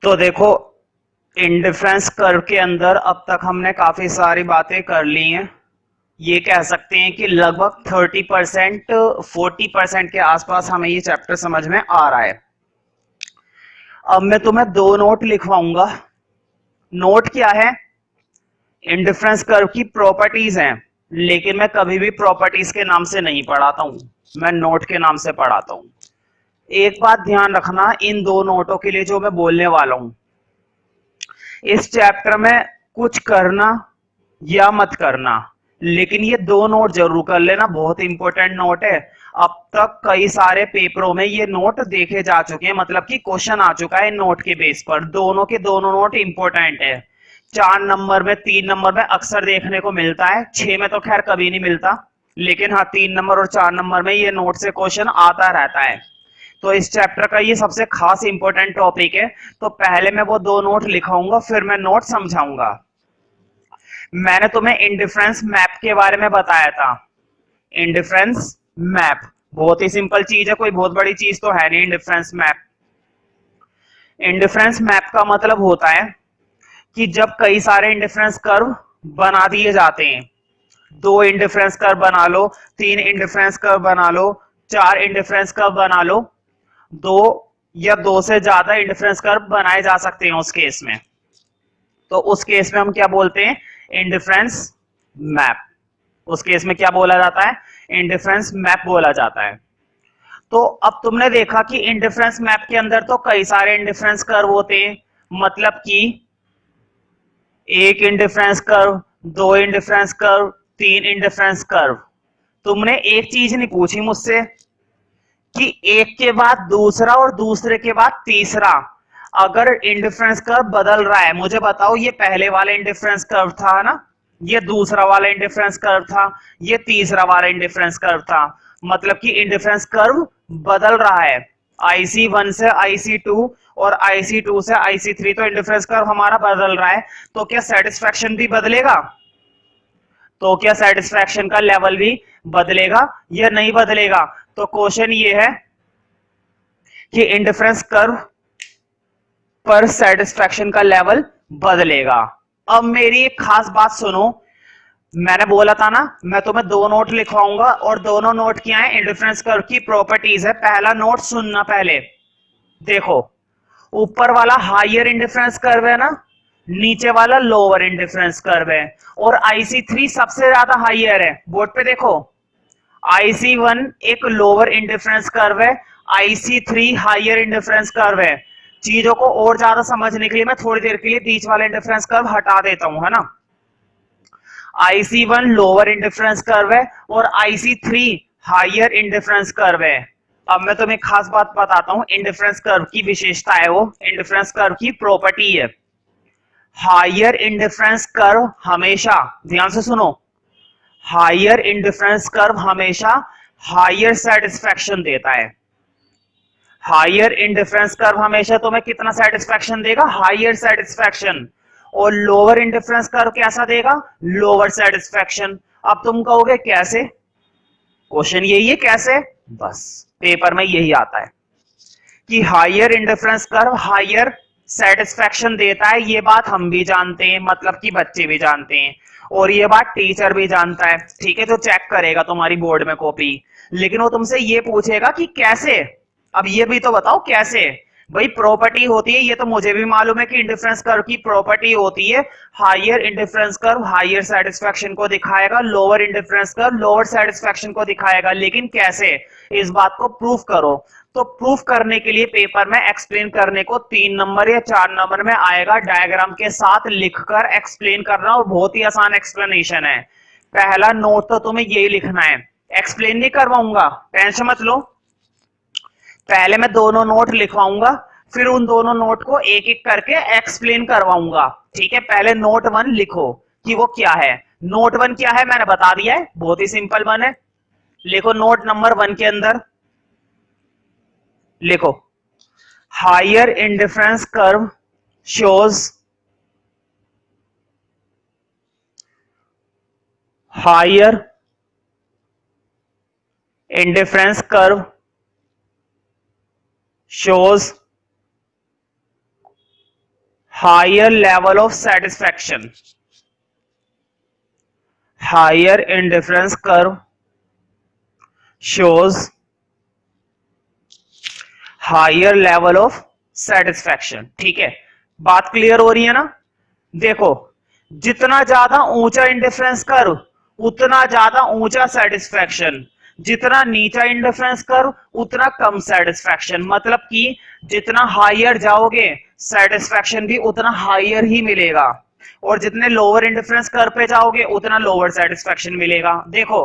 तो देखो, indifference curve के अंदर अब तक हमने काफी सारी बातें कर ली हैं। ये कह सकते हैं कि लगभग 30% 40% के आसपास हमें ये चैप्टर समझ में आ रहा है। अब मैं तुम्हें दो नोट लिखवाऊंगा। नोट क्या है? इंडिफरेंस कर्व की प्रॉपर्टीज हैं, लेकिन मैं कभी भी प्रॉपर्टीज के नाम से नहीं पढ़ाता हूं, मैं नोट के नाम से पढ़ाता हूं। एक बात ध्यान रखना, इन दो नोटों के लिए जो मैं बोलने वाला हूं, इस चैप्टर में कुछ करना या मत करना, लेकिन ये दो नोट जरूर कर लेना, बहुत इंपॉर्टेंट नोट है। अब तक कई सारे पेपरों में ये नोट देखे जा चुके हैं, मतलब कि क्वेश्चन आ चुका है इन नोट के बेस पर। दोनों के दोनों नोट इंपॉर्टेंट है। 4 नंबर में, 3 नंबर में अक्सर देखने को मिलता है, 6 में तो खैर कभी नहीं मिलता, लेकिन हाँ 3 नंबर और 4 नंबर में ये नोट से क्वेश्चन आता रहता है। तो इस चैप्टर का ये सबसे खास इंपॉर्टेंट टॉपिक है। तो पहले मैं वो दो नोट लिखाऊंगा, फिर मैं नोट समझाऊंगा। मैंने तुम्हें इंडिफरेंस मैप के बारे में बताया था। इंडिफरेंस मैप बहुत ही सिंपल चीज है, कोई बहुत बड़ी चीज तो है नहीं। इंडिफरेंस मैप, इंडिफरेंस मैप का मतलब होता है कि जब कई सारे इंडिफरेंस कर्व बना दिए जाते हैं, 2 इंडिफरेंस कर्व बना लो, 3 इंडिफरेंस कर्व बना लो, 4 इंडिफरेंस कर्व बना लो, 2 या 2 से ज्यादा इंडिफरेंस कर्व बनाए जा सकते हैं उस केस में। तो उस केस में हम क्या बोलते हैं? Indifference map. उस केस में क्या बोला जाता है? इंडिफरेंस मैप बोला जाता है। तो अब तुमने देखा कि इंडिफरेंस मैप के अंदर तो कई सारे इंडिफरेंस कर्व होते हैं, मतलब कि 1 indifference curve, 2 indifference curve, 3 indifference curve. तुमने एक चीज नहीं पूछी मुझसे कि एक के बाद दूसरा और दूसरे के बाद तीसरा अगर इंडिफरेंस कर्व बदल रहा है, मुझे बताओ ये पहले वाला इंडिफरेंस कर्व था ना, ये दूसरा वाला इंडिफरेंस कर्व था, ये तीसरा वाला इंडिफरेंस कर्व था, मतलब कि इंडिफरेंस कर्व बदल रहा है। IC1 से IC2 और IC2 से IC3, तो इंडिफरेंस कर्व हमारा बदल रहा है। तो क्या सेटिस्फेक्शन भी बदलेगा? तो क्या सेटिस्फेक्शन का लेवल भी बदलेगा या नहीं बदलेगा? तो क्वेश्चन ये है कि इंडिफरेंस कर्व पर सेटिस्फेक्शन का लेवल बदलेगा। अब मेरी एक खास बात सुनो, मैंने बोला था ना मैं तुम्हें दो नोट लिखवाऊंगा, और दोनों नोट क्या है? इंडिफरेंस कर्व की प्रॉपर्टीज है। पहला नोट सुनना पहले। देखो, ऊपर वाला हायर इंडिफरेंस कर्व है ना, नीचे वाला लोअर इंडिफरेंस कर्व है, और IC3 सबसे ज्यादा हायर है। बोर्ड पे देखो, IC1 एक लोअर इंडिफरेंस कर्व है, IC3 हायर इंडिफरेंस कर्व है। चीजों को और ज्यादा समझने के लिए मैं थोड़ी देर के लिए बीच वाला इंडिफरेंस कर्व हटा देता हूं, है ना। IC1 लोअर इंडिफरेंस कर्व है और IC3 हायर इंडिफरेंस कर्व है। अब मैं तुम्हें खास बात बताता हूं, इंडिफरेंस कर्व की विशेषता है, वो इंडिफरेंस कर्व की प्रॉपर्टी है। हायर इंडिफरेंस कर्व हमेशा, ध्यान से सुनो, हायर इंडिफरेंस कर्व हमेशा हायर सेटिस्फेक्शन देता है। हायर इंडिफरेंस कर्व हमेशा तुम्हें कितना सेटिस्फेक्शन देगा? Higher satisfaction. और लोअर इंडिफरेंस कर्व कैसा देगा? Lower satisfaction. अब तुम कहोगे कैसे? क्वेश्चन यही है, कैसे? बस पेपर में यही आता है कि higher indifference curve higher satisfaction देता है। ये बात हम भी जानते हैं, मतलब कि बच्चे भी जानते हैं, और ये बात टीचर भी जानता है, ठीक है, जो चेक करेगा तुम्हारी बोर्ड में कॉपी। लेकिन वो तुमसे ये पूछेगा कि कैसे। अब ये भी तो बताओ कैसे। भाई प्रॉपर्टी होती है, ये तो मुझे भी मालूम है कि इंडिफरेंस कर्व की प्रॉपर्टी होती है, higher indifference curve higher satisfaction को दिखाएगा, lower indifference curve lower satisfaction को दिखाएगा। लेकिन कैसे? इस बात को प्रूफ करो। तो प्रूफ करने के लिए पेपर में एक्सप्लेन करने को 3 नंबर या 4 नंबर में आएगा, डायग्राम के साथ लिखकर एक्सप्लेन करना, और बहुत ही आसान एक्सप्लेनेशन है। पहला नोट तो तुम्हें यही लिखना है, एक्सप्लेन नहीं करवाऊंगा, टेंशन मत लो। पहले मैं दोनों नोट लिखवाऊंगा, फिर उन दोनों नोट को एक एक करके एक्सप्लेन करवाऊंगा, ठीक है। पहले नोट 1 लिखो कि वो क्या है। नोट 1 क्या है मैंने बता दिया है, बहुत ही सिंपल वन है। लिखो नोट नंबर 1 के अंदर, लिखो higher indifference curve shows higher indifference curve shows higher level of satisfaction. Higher indifference curve shows higher level of satisfaction. ठीक है, बात क्लियर हो रही है ना? देखो, जितना ज्यादा ऊंचा इंडिफरेंस कर्व उतना ज्यादा ऊंचा सेटिस्फैक्शन, जितना नीचा इंडिफरेंस कर्व उतना कम सेटिस्फैक्शन। मतलब कि जितना हायर जाओगे सेटिस्फैक्शन भी उतना हायर ही मिलेगा, और जितने लोअर इंडिफरेंस कर्व पे जाओगे उतना लोअर सेटिस्फैक्शन मिलेगा। देखो,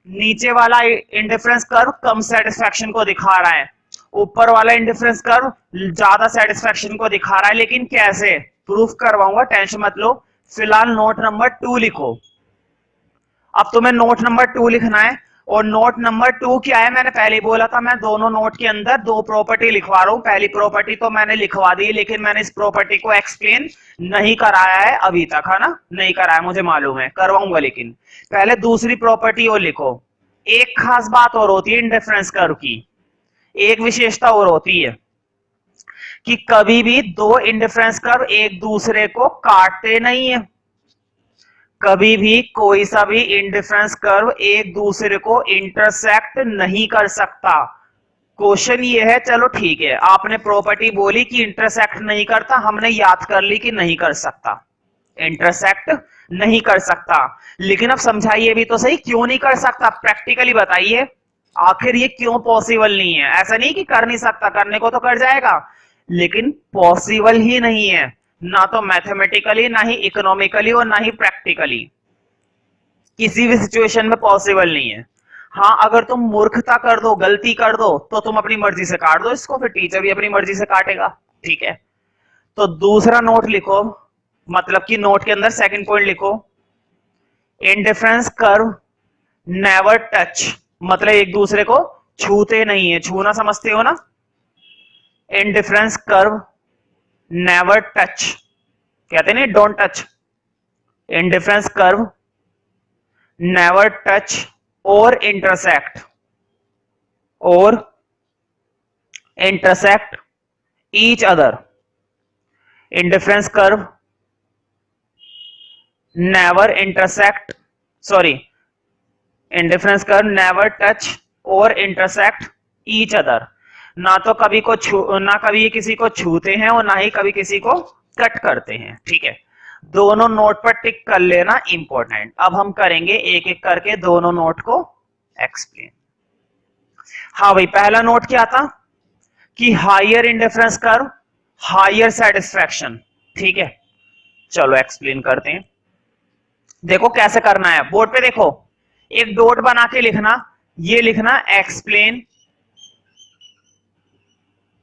नीचे वाला इंडिफरेंस कर्व कम सेटिस्फैक्शन को दिखा रहा है, ऊपर वाला इंडिफरेंस कर्व ज्यादा सेटिस्फैक्शन को दिखा रहा है। लेकिन कैसे प्रूफ करवाऊंगा, टेंशन मत लो। फिलहाल नोट नंबर 2 लिखो। अब तुम्हें नोट नंबर 2 लिखना है, और नोट नंबर 2 क्या है, मैंने पहले ही बोला था, मैं दोनों नोट के अंदर दो प्रॉपर्टी लिखवा रहा हूं। पहली प्रॉपर्टी तो मैंने लिखवा दी, लेकिन मैंने इस प्रॉपर्टी को एक्सप्लेन नहीं कराया है अभी तक, है ना? नहीं कराया, मुझे मालूम है, करवाऊंगा। लेकिन पहले दूसरी प्रॉपर्टी और लिखो। एक खास बात और होती है इंडिफरेंस कर्व की, एक विशेषता और होती है कि कभी भी दो इंडिफरेंस कर्व एक दूसरे को काटते नहीं है। कभी भी कोई सा भी इंडिफरेंस कर्व एक दूसरे को इंटरसेक्ट नहीं कर सकता। क्वेश्चन ये है, चलो ठीक है, आपने प्रॉपर्टी बोली कि इंटरसेक्ट नहीं करता, हमने याद कर ली कि नहीं कर सकता, इंटरसेक्ट नहीं कर सकता। लेकिन अब समझाइए भी तो सही, क्यों नहीं कर सकता? प्रैक्टिकली बताइए, आखिर ये क्यों पॉसिबल नहीं है? ऐसा नहीं कि कर नहीं सकता, करने को तो कर जाएगा, लेकिन पॉसिबल ही नहीं है, ना तो मैथमेटिकली, ना ही इकोनॉमिकली, और ना ही प्रैक्टिकली। किसी भी सिचुएशन में पॉसिबल नहीं है। हाँ, अगर तुम मूर्खता कर दो, गलती कर दो, तो तुम अपनी मर्जी से काट दो इसको, फिर टीचर भी अपनी मर्जी से काटेगा। ठीक है, तो दूसरा नोट लिखो, मतलब कि नोट के अंदर सेकंड पॉइंट लिखो, इंडिफरेंस कर्व नेवर टच, मतलब एक दूसरे को छूते नहीं है। छूना समझते हो ना? इंडिफरेंस कर्व नेवर टच, कहते नहीं don't touch. Indifference curve never touch और intersect each other. Indifference curve never intersect, sorry, indifference curve never touch और इंटरसेक्ट ईच अदर। ना तो कभी ना कभी किसी को छूते हैं, और ना ही कभी किसी को कट करते हैं। ठीक है, दोनों नोट पर टिक कर लेना, इंपॉर्टेंट। अब हम करेंगे एक एक करके दोनों नोट को एक्सप्लेन। हाँ भाई, पहला नोट क्या था कि higher indifference curve higher satisfaction. ठीक है, चलो एक्सप्लेन करते हैं। देखो कैसे करना है, बोर्ड पे देखो, एक डॉट बना के लिखना, ये लिखना एक्सप्लेन,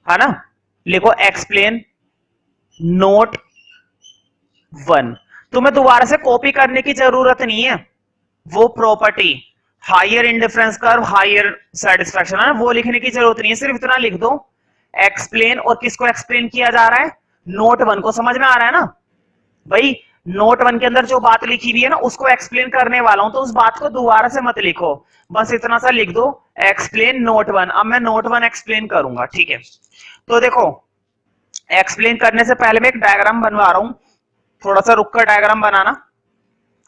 है ना? लिखो एक्सप्लेन नोट 1। तुम्हें दोबारा से कॉपी करने की जरूरत नहीं है, वो property higher indifference curve higher satisfaction है, वो लिखने की जरूरत नहीं है। सिर्फ इतना लिख दो एक्सप्लेन, और किसको एक्सप्लेन किया जा रहा है? नोट 1 को। समझ में आ रहा है ना भाई? नोट 1 के अंदर जो बात लिखी हुई है ना, उसको एक्सप्लेन करने वाला हूं, तो उस बात को दोबारा से मत लिखो, बस इतना सा लिख दो, एक्सप्लेन नोट 1। अब मैं नोट 1 एक्सप्लेन करूंगा। ठीक है, तो देखो, एक्सप्लेन करने से पहले मैं एक डायग्राम बनवा रहा हूं, थोड़ा सा रुक कर डायग्राम बनाना,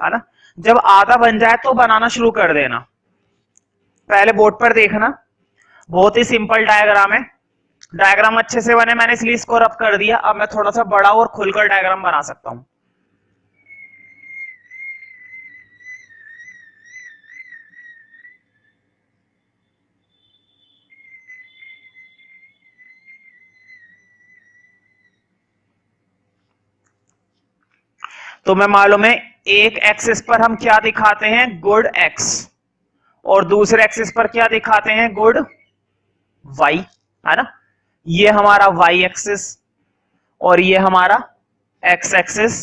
है ना? जब आधा बन जाए तो बनाना शुरू कर देना। पहले बोर्ड पर देखना, बहुत ही सिंपल डायग्राम है। डायग्राम अच्छे से बने, मैंने इसलिए इसको रब कर दिया। अब मैं थोड़ा सा बड़ा और खुलकर डायग्राम बना सकता हूं। तो मैं मालूम है, एक एक्सिस पर हम क्या दिखाते हैं? गुड एक्स, और दूसरे एक्सिस पर क्या दिखाते हैं? गुड वाई, है ना? ये हमारा वाई एक्सिस, और ये हमारा एक्स एक्सिस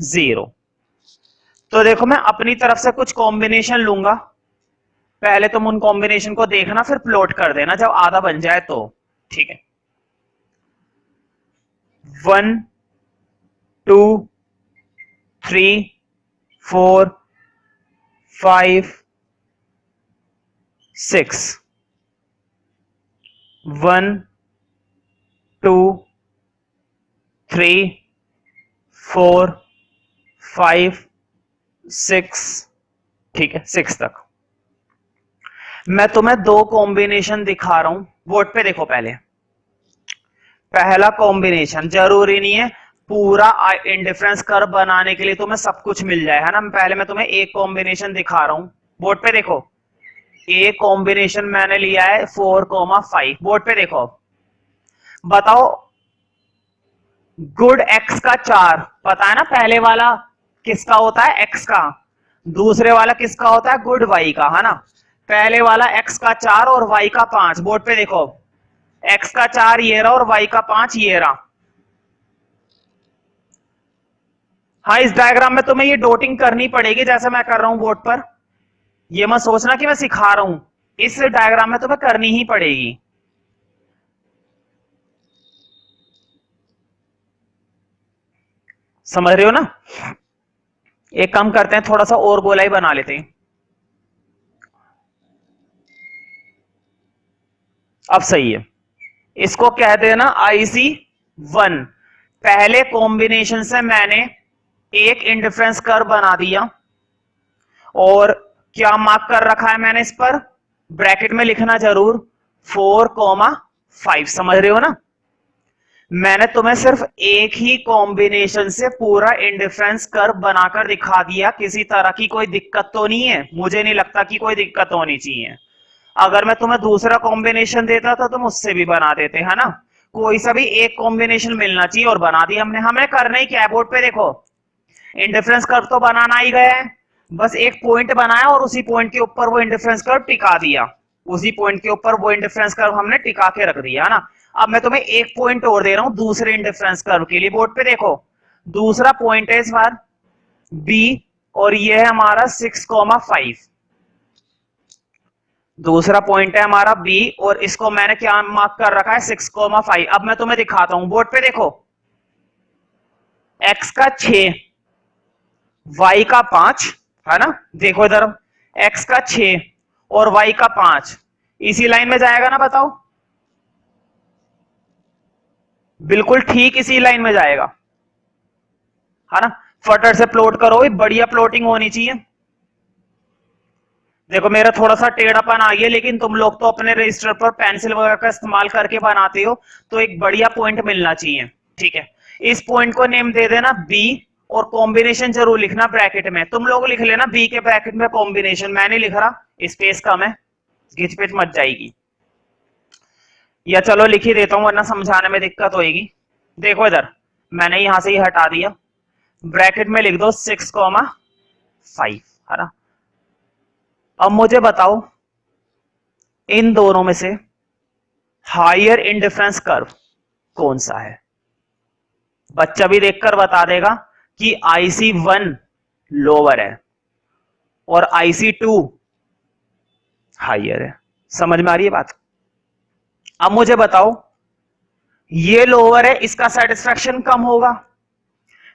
0। तो देखो, मैं अपनी तरफ से कुछ कॉम्बिनेशन लूंगा, पहले तुम उन कॉम्बिनेशन को देखना, फिर प्लॉट कर देना जब आधा बन जाए तो। ठीक है, 1 2 3 4 5 6, 1 2 3 4 5 6, ठीक है 6 तक। मैं तुम्हें दो कॉम्बिनेशन दिखा रहा हूं, बोर्ड पे देखो। पहला कॉम्बिनेशन, जरूरी नहीं है पूरा इंडिफरेंस कर्व बनाने के लिए तुम्हें सब कुछ मिल जाए, है ना। पहले मैं तुम्हें एक कॉम्बिनेशन दिखा रहा हूं, बोर्ड पे देखो। एक कॉम्बिनेशन मैंने लिया है 4,5, बोर्ड पे देखो। बताओ, गुड एक्स का 4 पता है ना, पहले वाला किसका होता है, एक्स का। दूसरे वाला किसका होता है, गुड वाई का, है ना। पहले वाला एक्स का 4 और वाई का 5, बोर्ड पे देखो। एक्स का 4 ये रहा और वाई का 5 ये रहा। हाँ, इस डायग्राम में तुम्हें ये डोटिंग करनी पड़ेगी जैसे मैं कर रहा हूं बोर्ड पर। ये मत सोचना कि मैं सिखा रहा हूं, इस डायग्राम में तुम्हें करनी ही पड़ेगी। समझ रहे हो ना। एक काम करते हैं, थोड़ा सा और गोलाई बना लेते हैं। अब सही है, इसको कह देना IC1। पहले कॉम्बिनेशन से मैंने एक इंडिफरेंस कर्व बना दिया, और क्या मार्क कर रखा है मैंने इस पर, ब्रैकेट में लिखना जरूर 4,5। समझ रहे हो ना। मैंने तुम्हें सिर्फ एक ही कॉम्बिनेशन से पूरा इंडिफरेंस कर्व बनाकर दिखा दिया, किसी तरह की कोई दिक्कत तो नहीं है, मुझे नहीं लगता कि कोई दिक्कत होनी चाहिए। अगर मैं तुम्हें दूसरा कॉम्बिनेशन देता तो तुम उससे भी बना देते, है ना। कोई सा भी एक कॉम्बिनेशन मिलना चाहिए, और बना दिया हमने। हमें करना ही क्या है, बोर्ड पे देखो। इंडिफरेंस कर्व तो बनाना ही गया है, बस एक पॉइंट बनाया और उसी पॉइंट के ऊपर वो इंडिफरेंस कर्व टिका दिया। उसी पॉइंट के ऊपर वो इंडिफरेंस कर्व हमने टिका के रख दिया, है ना। अब मैं तुम्हें एक पॉइंट और दे रहा हूं दूसरे इंडिफरेंस कर्व के लिए, बोर्ड पे देखो। दूसरा पॉइंट है इस बार बी, और ये है हमारा 6,5। दूसरा पॉइंट है हमारा बी, और इसको मैंने क्या मार्क कर रखा है, 6,5। अब मैं तुम्हें दिखाता हूं, बोर्ड पे देखो। एक्स का 6, वाई का 5, है ना। देखो इधर, एक्स का 6 और वाई का 5 इसी लाइन में जाएगा ना, बताओ। बिल्कुल ठीक इसी लाइन में जाएगा, है ना। फटर से प्लॉट करो, बढ़िया प्लॉटिंग होनी चाहिए। देखो मेरा थोड़ा सा टेढ़ापन आ गया, लेकिन तुम लोग तो अपने रजिस्टर पर पेंसिल वगैरह का इस्तेमाल करके बनाते हो, तो एक बढ़िया पॉइंट मिलना चाहिए, ठीक है। इस पॉइंट को नेम दे देना बी, और कॉम्बिनेशन जरूर लिखना ब्रैकेट में। तुम लोग लिख लेना बी के ब्रैकेट में कॉम्बिनेशन, मैं नहीं लिख रहा, स्पेस कम है, घिचपिच मच जाएगी। या चलो लिख ही देता हूं, वरना समझाने में दिक्कत होगी। देखो इधर, मैंने यहां से ही हटा दिया, ब्रैकेट में लिख दो 6,5, है ना। अब मुझे बताओ, इन दोनों में से हायर इंडिफरेंस कर्व कौन सा है। बच्चा भी देखकर बता देगा कि IC1 लोअर है और IC2 हायर है। समझ में आ रही है बात। अब मुझे बताओ, ये लोअर है, इसका सेटिस्फेक्शन कम होगा,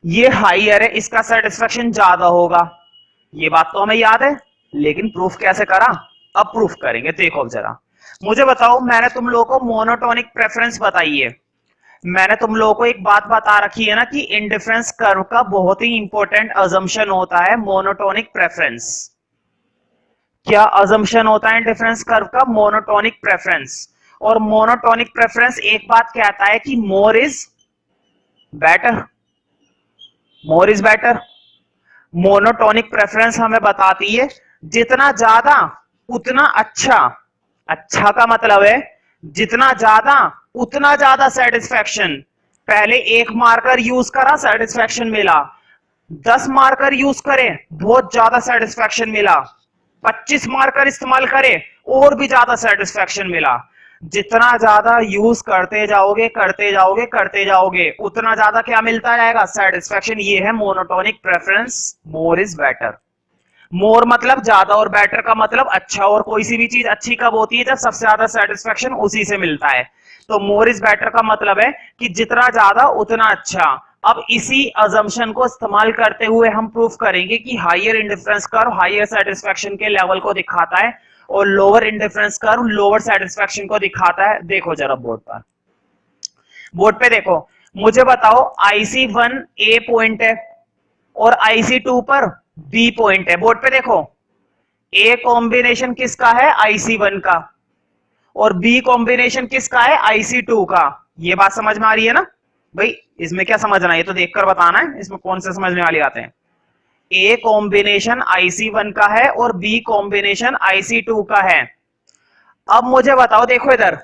ये हायर है, इसका सेटिस्फेक्शन ज्यादा होगा। ये बात तो हमें याद है, लेकिन प्रूफ कैसे करा, अब प्रूफ करेंगे। देखो अब जरा मुझे बताओ, मैंने तुम लोगों को मोनोटोनिक प्रेफरेंस बताई है। मैंने तुम लोगों को एक बात बता रखी है ना कि इंडिफरेंस कर्व का बहुत ही इंपॉर्टेंट अजम्पशन होता है मोनोटोनिक प्रेफरेंस। क्या अजम्पशन होता है इंडिफरेंस कर्व का, मोनोटोनिक प्रेफरेंस। और मोनोटोनिक प्रेफरेंस एक बात कहता है कि मोर is better, more is better. Monotonic preference हमें बताती है जितना ज्यादा उतना अच्छा। अच्छा का मतलब है जितना ज्यादा उतना ज्यादा सेटिस्फेक्शन। पहले एक मार्कर यूज करा, सेटिस्फेक्शन मिला। 10 मार्कर यूज करे, बहुत ज्यादा सेटिस्फेक्शन मिला। 25 मार्कर इस्तेमाल करे, और भी ज्यादा सेटिस्फेक्शन मिला। जितना ज्यादा यूज करते जाओगे करते जाओगे करते जाओगे, उतना ज्यादा क्या मिलता जाएगा, सेटिस्फेक्शन। ये है monotonic preference, more is better. More मतलब ज्यादा, और बेटर का मतलब अच्छा। और कोई सी भी चीज अच्छी कब होती है, जब सबसे ज्यादा सेटिस्फेक्शन उसी से मिलता है। तो मोर इज बेटर का मतलब है कि जितना ज्यादा उतना अच्छा। अब इसी अजम्पशन को इस्तेमाल करते हुए हम प्रूफ करेंगे कि higher indifference curve higher satisfaction के लेवल को दिखाता है, और lower indifference curve lower satisfaction को दिखाता है। देखो जरा बोर्ड पर, बोर्ड पे देखो, मुझे बताओ IC1 ए पॉइंट है और IC2 पर बी पॉइंट है। बोर्ड पे देखो, ए कॉम्बिनेशन किसका है? IC1 का, और बी कॉम्बिनेशन किसका है? IC2 का। ये बात समझ में आ रही है ना भाई? इसमें क्या समझना है, ये तो देखकर बताना है इसमें कौन से समझने वाली आते हैं। ए कॉम्बिनेशन IC1 का है और बी कॉम्बिनेशन IC2 का है। अब मुझे बताओ, देखो इधर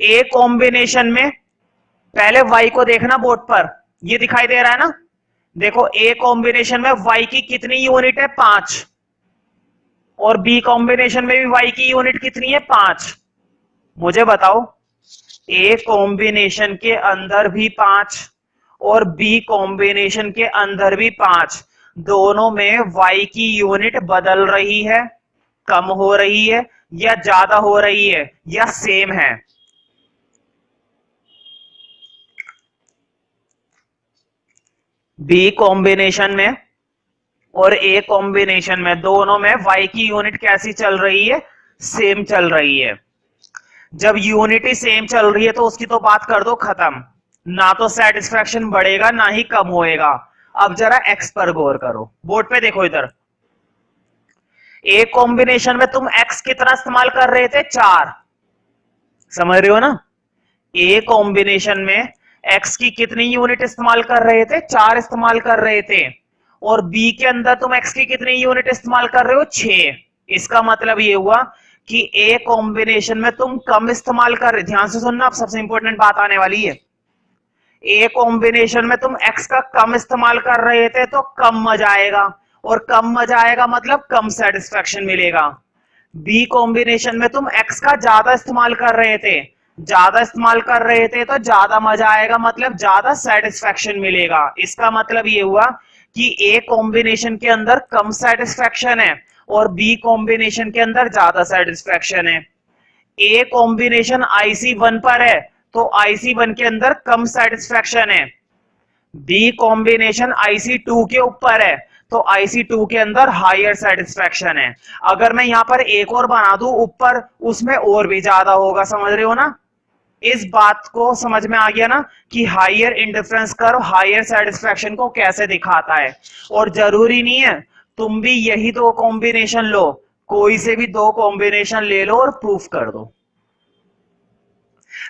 ए कॉम्बिनेशन में पहले y को देखना बोर्ड पर, ये दिखाई दे रहा है ना? देखो ए कॉम्बिनेशन में y की कितनी यूनिट है? 5। और बी कॉम्बिनेशन में भी y की यूनिट कितनी है? 5। मुझे बताओ ए कॉम्बिनेशन के अंदर भी 5 और बी कॉम्बिनेशन के अंदर भी 5, दोनों में y की यूनिट बदल रही है, कम हो रही है, या ज्यादा हो रही है, या सेम है? बी कॉम्बिनेशन में और ए कॉम्बिनेशन में दोनों में y की यूनिट कैसी चल रही है? सेम चल रही है। जब यूनिट ही सेम चल रही है तो उसकी तो बात कर दो खत्म, ना तो सेटिस्फैक्शन बढ़ेगा ना ही कम होएगा। अब जरा x पर गौर करो, बोर्ड पे देखो इधर। ए कॉम्बिनेशन में तुम x कितना इस्तेमाल कर रहे थे? 4। समझ रहे हो ना? ए कॉम्बिनेशन में x की कितनी यूनिट इस्तेमाल कर रहे थे? 4 इस्तेमाल कर रहे थे। और b के अंदर तुम x की कितनी यूनिट इस्तेमाल कर रहे हो? 6। इसका मतलब ये हुआ कि ए कॉम्बिनेशन में तुम कम इस्तेमाल कर रहे। ध्यान से सुनना, अब सबसे इंपॉर्टेंट बात आने वाली है। ए कॉम्बिनेशन में तुम x का कम इस्तेमाल कर रहे थे तो कम मजा आएगा, और कम मजा आएगा मतलब कम सेटिस्फैक्शन मिलेगा। बी कॉम्बिनेशन में तुम x का ज्यादा इस्तेमाल कर रहे थे, ज्यादा इस्तेमाल कर रहे थे तो ज्यादा मजा आएगा मतलब ज्यादा सेटिस्फैक्शन मिलेगा। इसका मतलब ये हुआ कि ए कॉम्बिनेशन के अंदर कम सेटिस्फैक्शन है और बी कॉम्बिनेशन के अंदर ज्यादा सेटिस्फैक्शन है। ए कॉम्बिनेशन IC1 पर है तो IC1 के अंदर कम सेटिस्फैक्शन है। बी कॉम्बिनेशन IC2 के ऊपर है तो IC2 के अंदर हायर सेटिस्फैक्शन है। अगर मैं यहां पर एक और बना दूं ऊपर, उसमें और भी ज्यादा होगा। समझ रहे हो ना? इस बात को समझ में आ गया ना कि higher indifference curve higher satisfaction को कैसे दिखाता है। और जरूरी नहीं है तुम भी यही दो कॉम्बिनेशन लो, कोई से भी दो कॉम्बिनेशन ले लो और प्रूफ कर दो।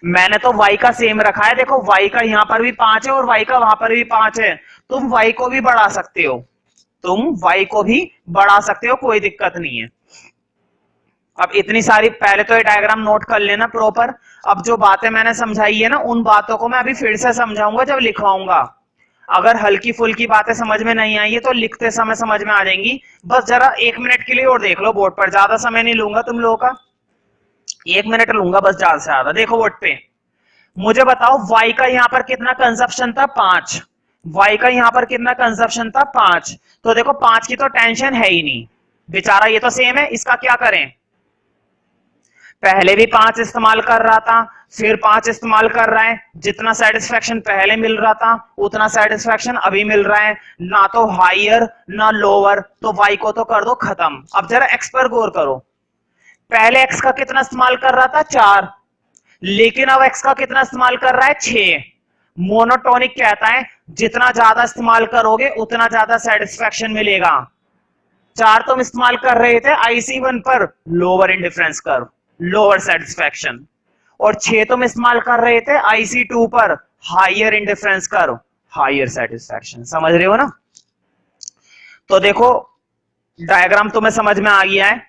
मैंने तो y का सेम रखा है, देखो y का यहां पर भी 5 है और y का वहां पर भी 5 है। तुम y को भी बढ़ा सकते हो, तुम y को भी बढ़ा सकते हो, कोई दिक्कत नहीं है। अब इतनी सारी, पहले तो ये डायग्राम नोट कर लेना प्रॉपर। अब जो बातें मैंने समझाई है ना, उन बातों को मैं अभी फिर से समझाऊंगा जब लिखवाऊंगा। अगर हल्की फुल्की बातें समझ में नहीं आई है तो लिखते समय समझ में आ जाएंगी। बस जरा 1 मिनट के लिए और देख लो बोर्ड पर, ज्यादा समय नहीं लूंगा तुम लोगों का, 1 मिनट लूंगा बस ज्यादा से ज्यादा। देखो बोर्ड पे, मुझे बताओ y का यहां पर कितना कंजप्शन था? 5। y का यहां पर कितना कंजप्शन था? 5। तो देखो 5 की तो टेंशन है ही नहीं बेचारा, ये तो सेम है। इसका क्या करें? पहले भी 5 इस्तेमाल कर रहा था, फिर 5 इस्तेमाल कर रहा है। जितना सेटिस्फैक्शन पहले मिल रहा था उतना सेटिस्फैक्शन अभी मिल रहा है, ना तो हायर ना लोअर। तो y को तो कर दो खत्म। अब जरा x पर गौर करो। पहले x का कितना इस्तेमाल कर रहा था? 4। लेकिन अब x का कितना इस्तेमाल कर रहा है? 6। मोनोटोनिक कहता है जितना ज्यादा इस्तेमाल करोगे उतना ज्यादा सेटिस्फैक्शन मिलेगा। 4 तुम इस्तेमाल कर रहे थे IC1 पर, lower indifference curve, lower satisfaction. और 6 तुम इस्तेमाल कर रहे थे IC2 पर, higher indifference curve, higher satisfaction. समझ रहे हो ना? तो देखो डायग्राम तुम्हें समझ में आ गया है,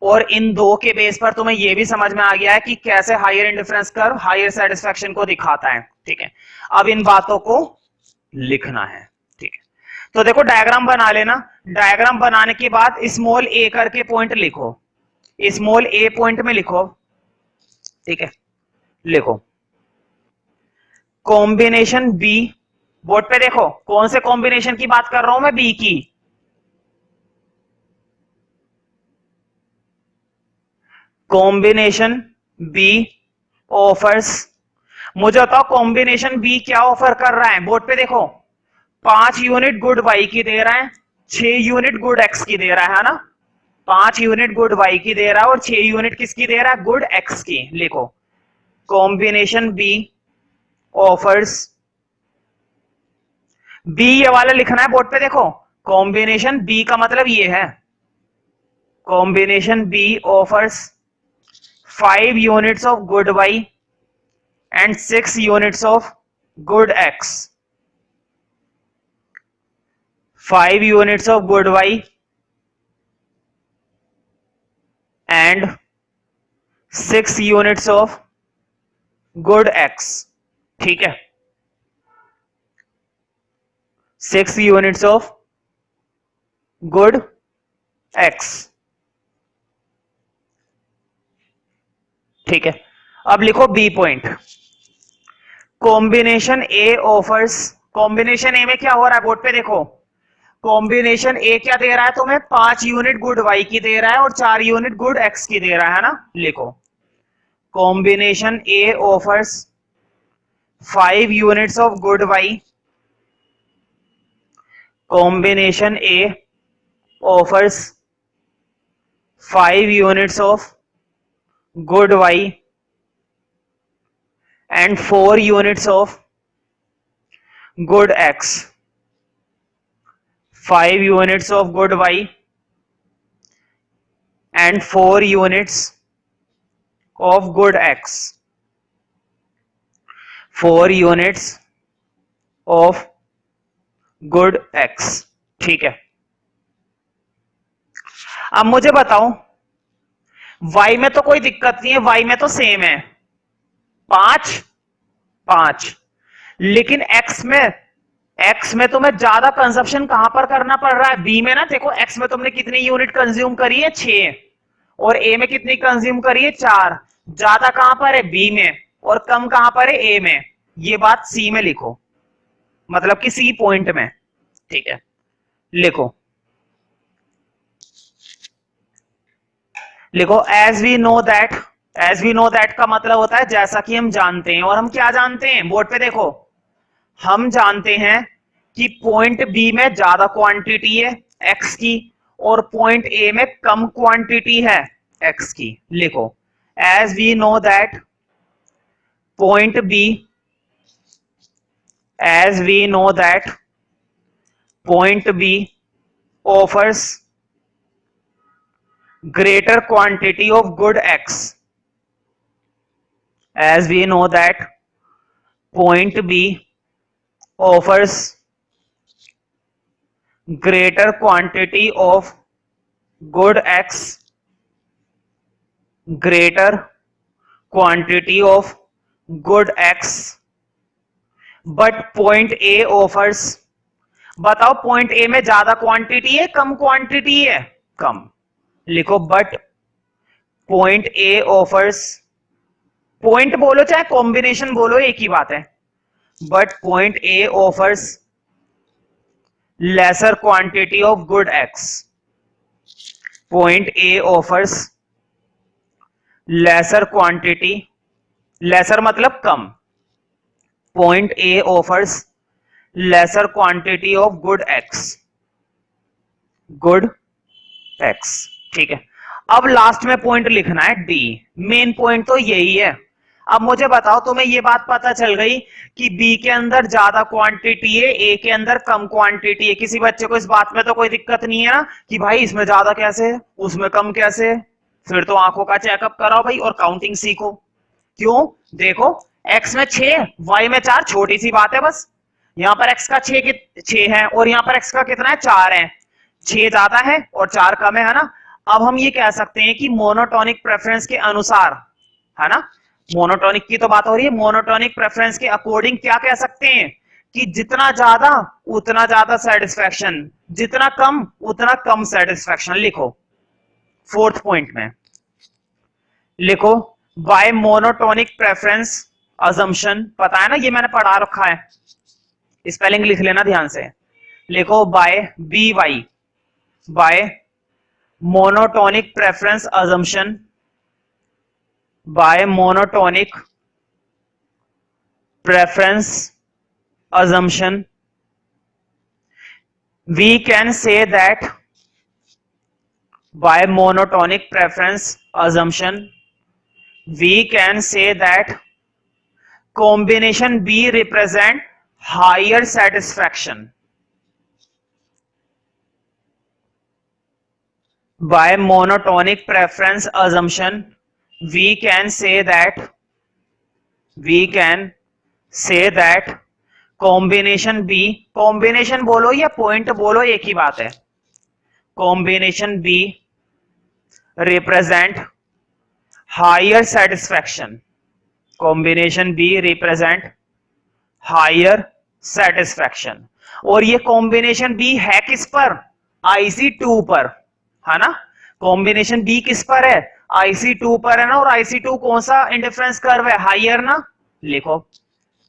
और इन दो के बेस पर तुम्हें यह भी समझ में आ गया है कि कैसे higher indifference curve higher satisfaction को दिखाता है। ठीक है, अब इन बातों को लिखना है। ठीक है, तो देखो डायग्राम बना लेना। डायग्राम बनाने के बाद स्मॉल a करके पॉइंट लिखो, स्मॉल a पॉइंट में लिखो। ठीक है, लिखो कॉम्बिनेशन b। बोर्ड पे देखो कौन से कॉम्बिनेशन की बात कर रहा हूं मैं? b की। कॉम्बिनेशन बी ऑफर्स, मुझे बताओ कॉम्बिनेशन बी क्या ऑफर कर रहा है? बोर्ड पे देखो 5 यूनिट गुड वाई की दे रहा है, 6 यूनिट गुड एक्स की दे रहा है ना? 5 यूनिट गुड वाई की दे रहा है और 6 यूनिट किसकी दे रहा है? गुड एक्स की। लिखो कॉम्बिनेशन बी ऑफर्स, बी ये वाला लिखना है बोर्ड पे, देखो कॉम्बिनेशन बी का मतलब ये है, combination B offers 5 units of good Y and 6 units of good X, 5 units of good Y and 6 units of good X, ठीक है, 6 यूनिट्स ऑफ गुड एक्स, ठीक है। अब लिखो B point, combination A offers, combination ए में क्या हो रहा है बोर्ड पे देखो, कॉम्बिनेशन ए क्या दे रहा है तुम्हें, 5 यूनिट गुड वाई की दे रहा है और 4 यूनिट गुड एक्स की दे रहा है ना, लिखो combination A offers 5 units of good Y, combination A offers 5 units of good Y and 4 units of good X, 5 units of good Y and 4 units of good X, 4 units of good X, ठीक है। अब मुझे बताओ y में तो कोई दिक्कत नहीं है, y में तो सेम है 5 5, लेकिन x में तुम्हें ज्यादा कंजप्शन कहां पर करना पड़ रहा है, b में ना, देखो x में तुमने कितनी यूनिट कंज्यूम करी है 6 और a में कितनी कंज्यूम करी है 4, ज्यादा कहां पर है b में और कम कहां पर है a में, ये बात c में लिखो, मतलब कि सी पॉइंट में, ठीक है। लिखो as we know that, as we know that का मतलब होता है जैसा कि हम जानते हैं, और हम क्या जानते हैं बोर्ड पे देखो, हम जानते हैं कि पॉइंट बी में ज्यादा क्वांटिटी है एक्स की और पॉइंट ए में कम क्वांटिटी है एक्स की, लिखो as we know that point B, as we know that point B offers greater quantity of good X, as we know that point B offers greater quantity of good X, greater quantity of good X, but point A offers, बताओ point A में ज्यादा quantity है कम quantity है, कम, लिखो but point A offers, point बोलो चाहे कॉम्बिनेशन बोलो एक ही बात है, but point A offers lesser quantity of good X, point A offers lesser quantity, lesser मतलब कम, point A offers lesser quantity of good X, good X, ठीक है। अब लास्ट में पॉइंट लिखना है डी, मेन पॉइंट तो यही है। अब मुझे बताओ तुम्हें ये बात पता चल गई कि बी के अंदर ज्यादा क्वांटिटी है, ए के अंदर कम क्वांटिटी है, किसी बच्चे को इस बात में तो कोई दिक्कत नहीं है ना कि भाई इसमें ज्यादा कैसे है उसमें कम कैसे है, फिर तो आंखों का चेकअप कराओ भाई और काउंटिंग सीखो। क्यों, देखो x में 6 y में 4, छोटी सी बात है बस, यहां पर x का 6 है और यहां पर x का कितना है 4 है, 6 ज्यादा है और 4 कम है ना। अब हम ये कह सकते हैं कि मोनोटोनिक प्रेफरेंस के अनुसार, है ना, मोनोटोनिक की तो बात हो रही है, मोनोटोनिक प्रेफरेंस के अकॉर्डिंग क्या कह सकते हैं कि जितना ज्यादा उतना ज्यादा सेटिस्फैक्शन, जितना कम उतना कम सेटिस्फैक्शन। लिखो फोर्थ पॉइंट में लिखो बाय मोनोटोनिक प्रेफरेंस अजम्पशन, पता है ना ये मैंने पढ़ा रखा है, स्पेलिंग लिख लेना ध्यान से, लिखो by B Y, by monotonic preference assumption, by monotonic preference assumption we can say that by monotonic preference assumption we can say that combination B represent higher satisfaction. By monotonic preference assumption, we can say that combination B, combination बोलो या point बोलो एक ही बात है, combination B represent higher satisfaction. Combination B represent higher satisfaction. और ये combination B है किस पर? IC2 पर, है ना? combination B किस पर है? IC2 पर है ना, और IC2 कौन सा इंडिफरेंस कर्व है? हायर ना, लिखो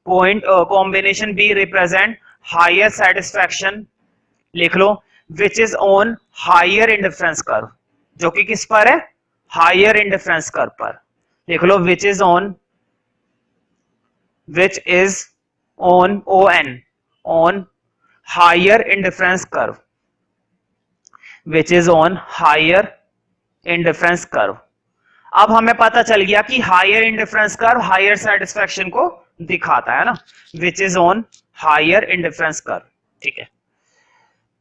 point combination B represent higher satisfaction, लिख लो, which is on higher indifference curve, जो कि किस पर है? हायर इंडिफरेंस कर्व पर, लिख लो which is on on higher indifference curve, which is on higher indifference curve. अब हमें पता चल गया कि higher indifference curve higher satisfaction को दिखाता है ना, which is on higher indifference curve. ठीक है,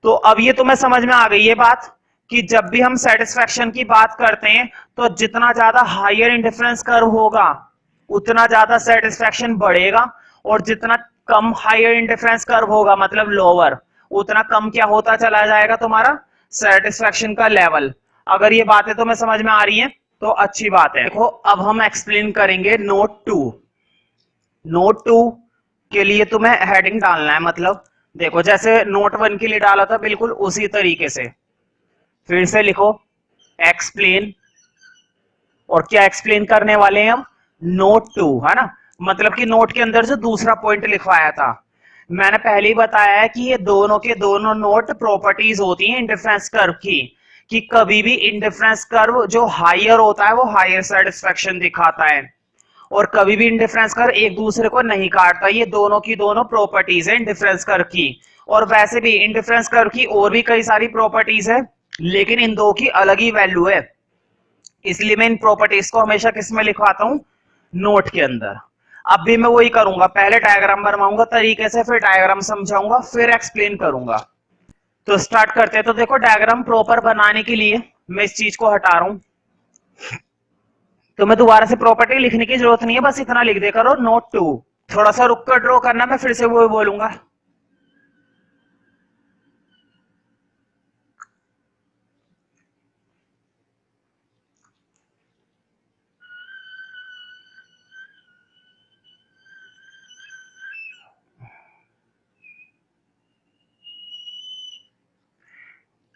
तो अब ये तुम्हें समझ में आ गई ये बात कि जब भी हम सेटिस्फैक्शन की बात करते हैं तो जितना ज्यादा हायर इंडिफरेंस कर्व होगा उतना ज्यादा सेटिस्फैक्शन बढ़ेगा, और जितना कम हायर इंडिफरेंस कर्व होगा मतलब लोअर, उतना कम क्या होता चला जाएगा तुम्हारा सेटिस्फैक्शन का लेवल. अगर ये बातें तुम्हें समझ में आ रही हैं तो अच्छी बात है. देखो अब हम एक्सप्लेन करेंगे नोट 2. नोट 2 के लिए तुम्हें हेडिंग डालना है, मतलब देखो जैसे नोट 1 के लिए डाला था बिल्कुल उसी तरीके से फिर से लिखो एक्सप्लेन. और क्या एक्सप्लेन करने वाले हैं हम? नोट 2, है ना, मतलब कि नोट के अंदर जो दूसरा पॉइंट लिखवाया था, मैंने पहले ही बताया है कि ये दोनों के दोनों नोट प्रॉपर्टीज होती हैं इंडिफरेंस कर्व की, कि कभी भी इंडिफरेंस कर्व जो हायर होता है वो हायर सेटिस्फैक्शन दिखाता है, और कभी भी इंडिफरेंस कर्व एक दूसरे को नहीं काटता. ये दोनों की दोनों प्रॉपर्टीज है इंडिफरेंस कर्व की. और वैसे भी इंडिफरेंस कर्व की और भी कई सारी प्रॉपर्टीज है, लेकिन इन दो की अलग ही वैल्यू है, इसलिए मैं इन प्रॉपर्टीज को हमेशा किस में लिखवाता हूं? नोट के अंदर. अब भी मैं वही करूंगा, पहले डायग्राम बनवाऊंगा तरीके से, फिर डायग्राम समझाऊंगा, फिर एक्सप्लेन करूंगा. तो स्टार्ट करते हैं. तो देखो डायग्राम प्रॉपर बनाने के लिए मैं इस चीज को हटा रहा हूं, तो मैं दोबारा से प्रॉपर्टी लिखने की जरूरत नहीं है, बस इतना लिख दे करो नोट 2. थोड़ा सा रुक कर ड्रॉ करना, मैं फिर से वो बोलूंगा.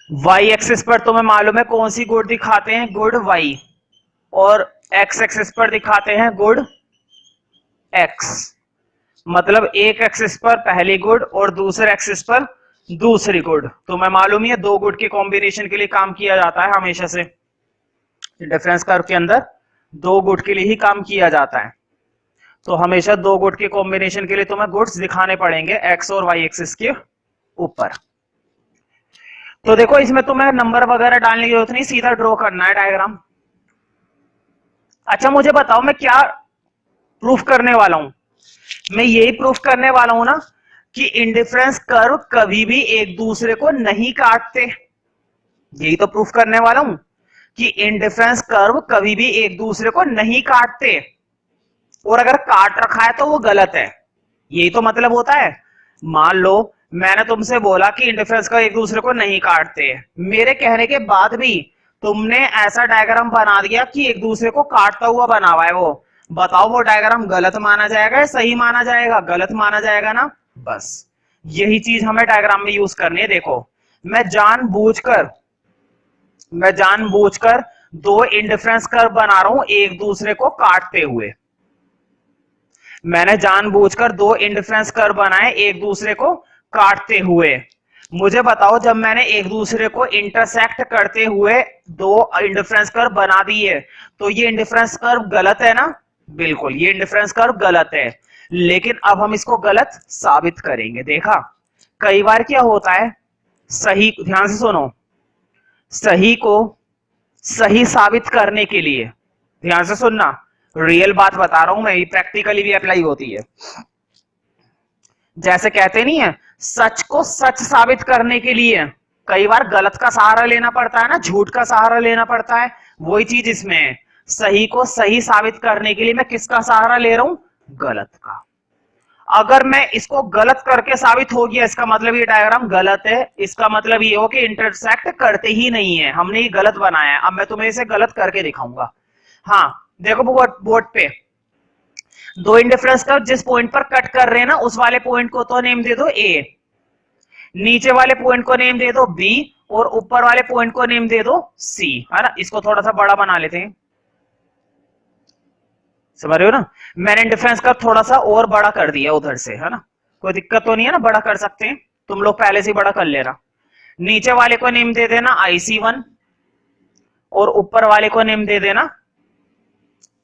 वाई एक्सिस पर तुम्हें मालूम है कौन सी गुड दिखाते हैं? Good Y. और एक्स एक्सिस पर दिखाते हैं गुड एक्स. मतलब एक एक्सिस पर पहली गुड और दूसरे एक्सिस पर दूसरी गुड. तुम्हें मालूम ही है दो गुड के कॉम्बिनेशन के लिए काम किया जाता है हमेशा से, डिफरेंस कर्व के अंदर दो गुड के लिए ही काम किया जाता है. तो हमेशा दो गुड के कॉम्बिनेशन के लिए तुम्हें गुड्स दिखाने पड़ेंगे एक्स और वाई एक्सिस के ऊपर. तो देखो इसमें तुम्हें नंबर वगैरह डालने की जरूरत नहीं, सीधा ड्रॉ करना है डायग्राम. अच्छा मुझे बताओ मैं क्या प्रूफ करने वाला हूं? मैं यही प्रूफ करने वाला हूं ना कि इंडिफरेंस कर्व कभी भी एक दूसरे को नहीं काटते. यही तो प्रूफ करने वाला हूं कि इंडिफरेंस कर्व कभी भी एक दूसरे को नहीं काटते, और अगर काट रखा है तो वो गलत है. यही तो मतलब होता है. मान लो मैंने तुमसे बोला कि इंडिफरेंस कर्व एक दूसरे को नहीं काटते, मेरे कहने के बाद भी तुमने ऐसा डायग्राम बना दिया कि एक दूसरे को काटता हुआ बना हुआ है, वो बताओ वो डायग्राम गलत माना जाएगा या सही माना जाएगा? गलत माना जाएगा ना. बस यही चीज हमें डायग्राम में यूज करनी है. देखो मैं जानबूझकर दो इंडिफरेंस कर्व बना रहा हूं एक दूसरे को काटते हुए. मैंने जानबूझकर दो इंडिफरेंस कर्व बनाए एक दूसरे को काटते हुए. मुझे बताओ जब मैंने एक दूसरे को इंटरसेक्ट करते हुए दो इंडिफरेंस कर्व बना दिए तो ये इंडिफरेंस कर्व गलत है ना? बिल्कुल ये इंडिफरेंस कर्व गलत है, लेकिन अब हम इसको गलत साबित करेंगे. देखा कई बार क्या होता है, सही, ध्यान से सुनो, सही को सही साबित करने के लिए, ध्यान से सुनना, रियल बात बता रहा हूं मैं, ये प्रैक्टिकली भी अप्लाई होती है। जैसे कहते नहीं है, सच को सच साबित करने के लिए कई बार गलत का सहारा लेना पड़ता है ना, झूठ का सहारा लेना पड़ता है, वही चीज इसमें है। सही को सही साबित करने के लिए मैं किसका सहारा ले रहा हूं? गलत का। अगर मैं इसको गलत करके साबित हो गया, इसका मतलब ये डायग्राम गलत है, इसका मतलब ये हो कि इंटरसेक्ट करते ही नहीं है, हमने ये गलत बनाया है। अब मैं तुम्हें इसे गलत करके दिखाऊंगा। हाँ देखो बोर्ड पे दो इंडिफरेंस कर्व जिस पॉइंट पर कट कर रहे हैं ना, उस वाले पॉइंट को तो नेम दे दो ए, नीचे वाले पॉइंट को नेम दे दो बी, और ऊपर वाले पॉइंट को नेम दे दो सी, है ना। इसको थोड़ा सा बड़ा बना लेते हैं, समझ रहे हो ना। मैंने इंडिफरेंस कर्व थोड़ा सा और बड़ा कर दिया उधर से, है ना, कोई दिक्कत तो नहीं है ना, बड़ा कर सकते हैं, तुम लोग पहले से बड़ा कर लेना। नीचे वाले को नेम दे देना IC1 और ऊपर वाले को नेम दे देना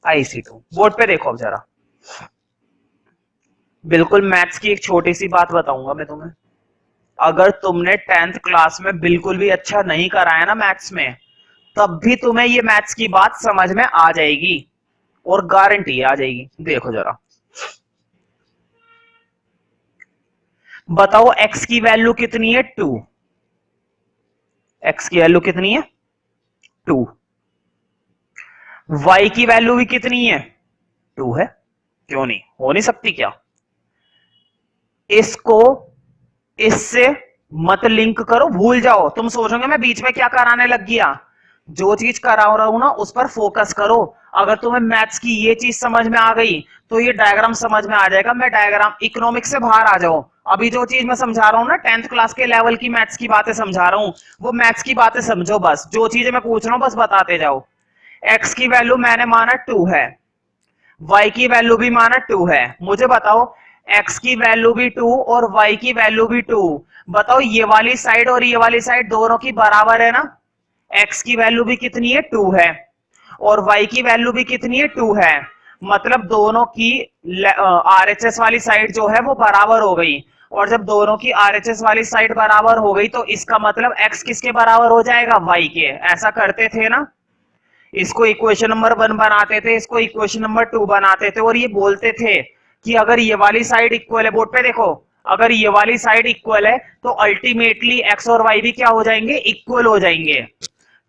IC2। बोर्ड पे देखो अब जरा, बिल्कुल मैथ्स की एक छोटी सी बात बताऊंगा मैं तुम्हें। अगर तुमने 10th क्लास में बिल्कुल भी अच्छा नहीं कराया ना मैथ्स में, तब भी तुम्हें ये मैथ्स की बात समझ में आ जाएगी, और गारंटी आ जाएगी। देखो जरा, बताओ x की वैल्यू कितनी है? 2। x की वैल्यू कितनी है? 2। y की वैल्यू भी कितनी है? 2 है। क्यों नहीं हो नहीं सकती क्या? इसको इससे मत लिंक करो, भूल जाओ। तुम सोचोगे मैं बीच में क्या कराने लग गया, जो चीज करा रहा हूं ना उस पर फोकस करो। अगर तुम्हें मैथ्स की ये चीज समझ में आ गई तो ये डायग्राम समझ में आ जाएगा। मैं डायग्राम इकोनॉमिक्स से बाहर आ जाओ, अभी जो चीज मैं समझा रहा हूं ना, 10th क्लास के लेवल की मैथ्स की बातें समझा रहा हूं, वो मैथ्स की बातें समझो बस, जो चीजें मैं पूछ रहा हूं बस बताते जाओ। एक्स की वैल्यू मैंने माना 2 है, y की वैल्यू भी माना 2 है। मुझे बताओ x की वैल्यू भी 2 और y की वैल्यू भी 2, बताओ ये वाली साइड और ये वाली साइड दोनों की बराबर है ना। x की वैल्यू भी कितनी है? 2 है, और y की वैल्यू भी कितनी है? 2 है। मतलब दोनों की RHS वाली साइड जो है वो बराबर हो गई, और जब दोनों की RHS वाली साइड बराबर हो गई तो इसका मतलब x किसके बराबर हो जाएगा? y के। ऐसा करते थे ना, इसको इक्वेशन नंबर 1 बनाते थे, इसको इक्वेशन नंबर 2 बनाते थे, और ये बोलते थे कि अगर ये वाली साइड इक्वल है, बोर्ड पे देखो, अगर ये वाली साइड इक्वल है तो अल्टीमेटली x और y भी क्या हो जाएंगे? इक्वल हो जाएंगे।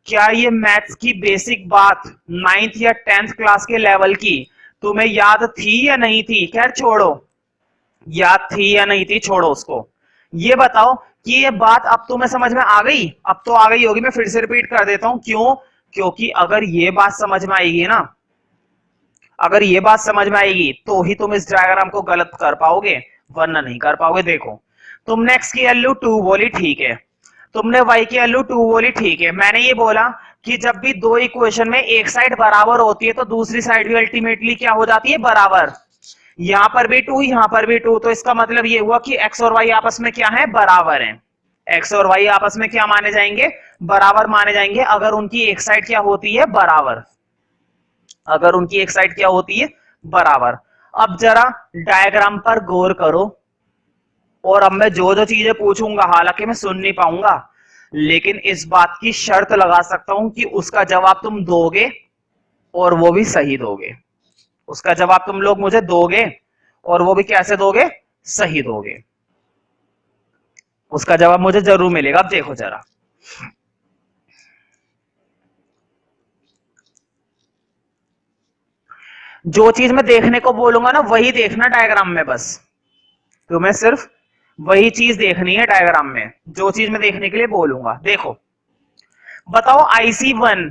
क्या ये मैथ्स की बेसिक बात 9th या 10th क्लास के लेवल की तुम्हें याद थी या नहीं थी? खैर छोड़ो, याद थी या नहीं थी, छोड़ो उसको। ये बताओ कि ये बात अब तुम्हें समझ में आ गई? अब तो आ गई होगी, मैं फिर से रिपीट कर देता हूं। क्यों? क्योंकि अगर ये बात समझ में आएगी ना, अगर ये बात समझ में आएगी तो ही तुम इस डायग्राम को गलत कर पाओगे, वरना नहीं कर पाओगे। देखो, तुमने x की वैल्यू 2 बोली, ठीक है, तुमने y की वैल्यू 2 बोली, ठीक है। मैंने ये बोला कि जब भी दो इक्वेशन में एक साइड बराबर होती है तो दूसरी साइड भी अल्टीमेटली क्या हो जाती है? बराबर। यहां पर भी 2, यहां पर भी 2, तो इसका मतलब ये हुआ कि x और y आपस में क्या है? बराबर है। x और y आपस में क्या माने जाएंगे? बराबर माने जाएंगे, अगर उनकी एक साइड क्या होती है? बराबर। अगर उनकी एक साइड क्या होती है? बराबर। अब जरा डायग्राम पर गौर करो, और अब मैं जो जो चीजें पूछूंगा, हालांकि मैं सुन नहीं पाऊंगा, लेकिन इस बात की शर्त लगा सकता हूं कि उसका जवाब तुम दोगे, और वो भी सही दोगे। उसका जवाब तुम लोग मुझे दोगे, और वो भी कैसे दोगे? सही दोगे। उसका जवाब मुझे जरूर मिलेगा। अब देखो जरा, जो चीज मैं देखने को बोलूंगा ना वही देखना डायग्राम में, बस तुम्हें सिर्फ वही चीज देखनी है डायग्राम में, जो चीज मैं देखने के लिए बोलूंगा। देखो, बताओ IC1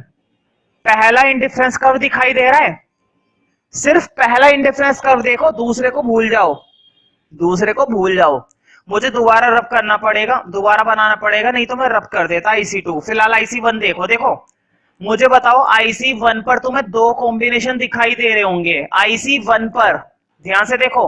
पहला इंडिफरेंस कर्व दिखाई दे रहा है? सिर्फ पहला इंडिफरेंस कर्व देखो, दूसरे को भूल जाओ, दूसरे को भूल जाओ। मुझे दोबारा रब करना पड़ेगा, दोबारा बनाना पड़ेगा, नहीं तो मैं रब कर देता IC2। फिलहाल IC1 देखो। देखो, मुझे बताओ IC1 पर तुम्हें दो कॉम्बिनेशन दिखाई दे रहे होंगे। IC1 पर ध्यान से देखो,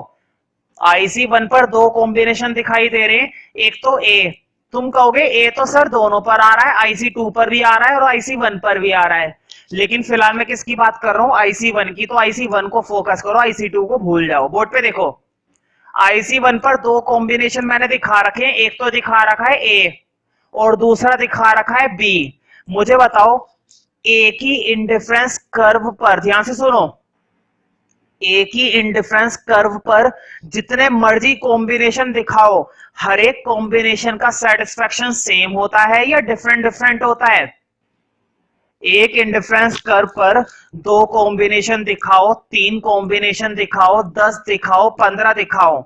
IC1 पर दो कॉम्बिनेशन दिखाई दे रहे हैं। एक तो A, तुम कहोगे A तो सर दोनों पर आ रहा है, IC2 पर भी आ रहा है और IC1 पर भी आ रहा है, लेकिन फिलहाल मैं किसकी बात कर रहा हूं? IC1 की। तो IC1 को फोकस करो, IC2 को भूल जाओ। बोर्ड पे देखो, IC1 पर दो कॉम्बिनेशन मैंने दिखा रखे हैं, एक तो दिखा रखा है A और दूसरा दिखा रखा है B। मुझे बताओ A की इंडिफरेंस कर्व पर, ध्यान से सुनो, एक ही इंडिफरेंस कर्व पर जितने मर्जी कॉम्बिनेशन दिखाओ, हर एक कॉम्बिनेशन का सेटिस्फेक्शन सेम होता है या डिफरेंट डिफरेंट होता है? एक इंडिफरेंस कर्व पर 2 कॉम्बिनेशन दिखाओ, 3 कॉम्बिनेशन दिखाओ, 10 दिखाओ, 15 दिखाओ,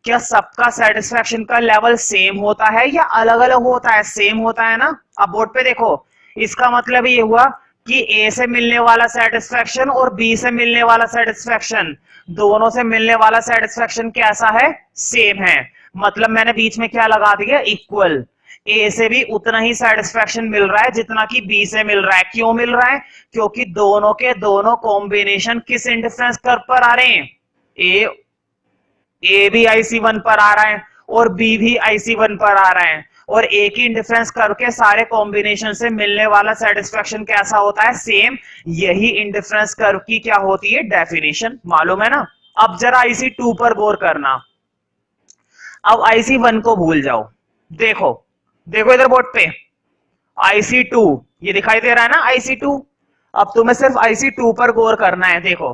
क्या सबका सेटिस्फेक्शन का लेवल सेम होता है या अलग अलग होता है? सेम होता है ना। अब बोर्ड पे देखो, इसका मतलब ये हुआ कि ए से मिलने वाला सेटिस्फेक्शन और बी से मिलने वाला सेटिस्फेक्शन, दोनों से मिलने वाला सेटिस्फेक्शन कैसा है? सेम है। मतलब मैंने बीच में क्या लगा दिया? इक्वल। ए से भी उतना ही सेटिस्फेक्शन मिल रहा है जितना कि बी से मिल रहा है। क्यों मिल रहा है? क्योंकि दोनों के दोनों कॉम्बिनेशन किस इंडिफरेंस कर्व पर आ रहे हैं? ए भी IC1 पर आ रहा है और बी भी IC1 पर आ रहा है, और एक ही इंडिफरेंस कर्व के सारे कॉम्बिनेशन से मिलने वाला सेटिस्फेक्शन कैसा होता है? सेम। यही इंडिफरेंस कर्व की क्या होती है? डेफिनेशन। मालूम है ना। अब जरा IC2 पर गौर करना। अब IC1 को भूल जाओ। देखो देखो इधर बोर्ड पे IC2 ये दिखाई दे रहा है ना, IC2। अब तुम्हें सिर्फ IC2 पर गौर करना है। देखो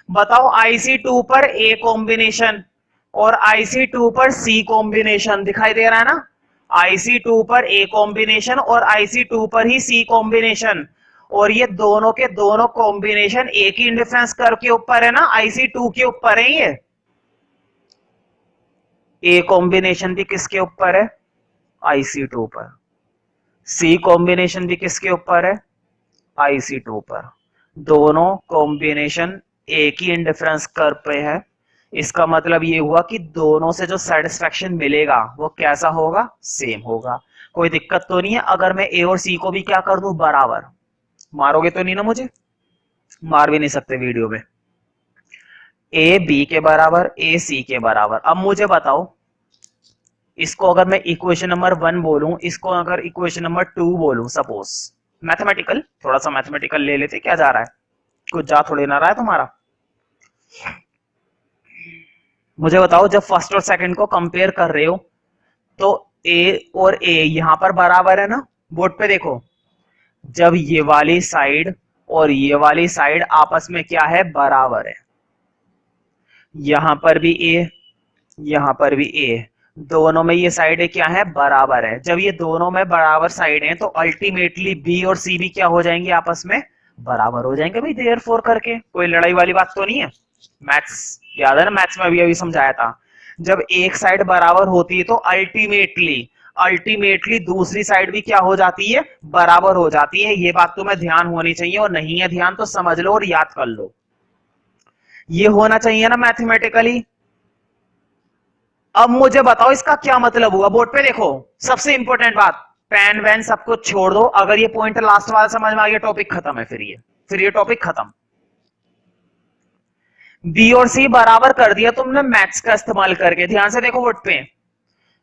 बताओ, IC2 पर ए कॉम्बिनेशन और IC2 पर सी कॉम्बिनेशन दिखाई दे रहा है ना। IC2 पर ए कॉम्बिनेशन और IC2 पर ही सी कॉम्बिनेशन, और ये दोनों के दोनों कॉम्बिनेशन एक ही इंडिफरेंस कर्व के ऊपर है ना, IC2 के ऊपर है। ये ए कॉम्बिनेशन भी किसके ऊपर है? IC2 पर। सी कॉम्बिनेशन भी किसके ऊपर है? IC2 पर। दोनों कॉम्बिनेशन एक ही इंडिफरेंस कर्व पे है। इसका मतलब ये हुआ कि दोनों से जो सेटिस्फेक्शन मिलेगा वो कैसा होगा? सेम होगा। कोई दिक्कत तो नहीं है अगर मैं ए और सी को भी क्या कर दूं? बराबर। मारोगे तो नहीं ना मुझे? मार भी नहीं सकते वीडियो में। ए बी के बराबर, ए सी के बराबर। अब मुझे बताओ, इसको अगर मैं इक्वेशन नंबर 1 बोलूं, इसको अगर इक्वेशन नंबर 2 बोलूं, सपोज मैथमेटिकल, थोड़ा सा मैथमेटिकल ले लेते। क्या जा रहा है? कुछ जा थोड़े ना रहा है तुम्हारा। मुझे बताओ, जब फर्स्ट और सेकंड को कंपेयर कर रहे हो तो ए और ए यहां पर बराबर है ना। बोर्ड पे देखो, जब ये वाली साइड और ये वाली साइड आपस में क्या है? बराबर है। यहां पर भी ए, यहां पर भी ए, दोनों में ये साइड क्या है? बराबर है। जब ये दोनों में बराबर साइड हैं तो अल्टीमेटली बी और सी भी क्या हो जाएंगे? आपस में बराबर हो जाएंगे भाई, देयरफॉर करके। कोई लड़ाई वाली बात तो नहीं है। मैथ्स याद है ना, मैथ्स में अभी समझाया था। जब एक साइड बराबर होती है तो अल्टीमेटली अल्टीमेटली दूसरी साइड भी क्या हो जाती है? बराबर हो जाती है। ये बात तुम्हें ध्यान होनी चाहिए, और नहीं है ध्यान तो समझ लो और याद कर लो। ये होना चाहिए ना मैथमेटिकली। अब मुझे बताओ इसका क्या मतलब हुआ? बोर्ड पे देखो, सबसे इंपॉर्टेंट बात, पेन वैन सब कुछ छोड़ दो। अगर ये पॉइंट लास्ट वाला समझ में आ गया, टॉपिक खत्म है। फिर ये टॉपिक खत्म। बी और सी बराबर कर दिया तुमने मैथ्स का इस्तेमाल करके। ध्यान से देखो बोर्ड पे,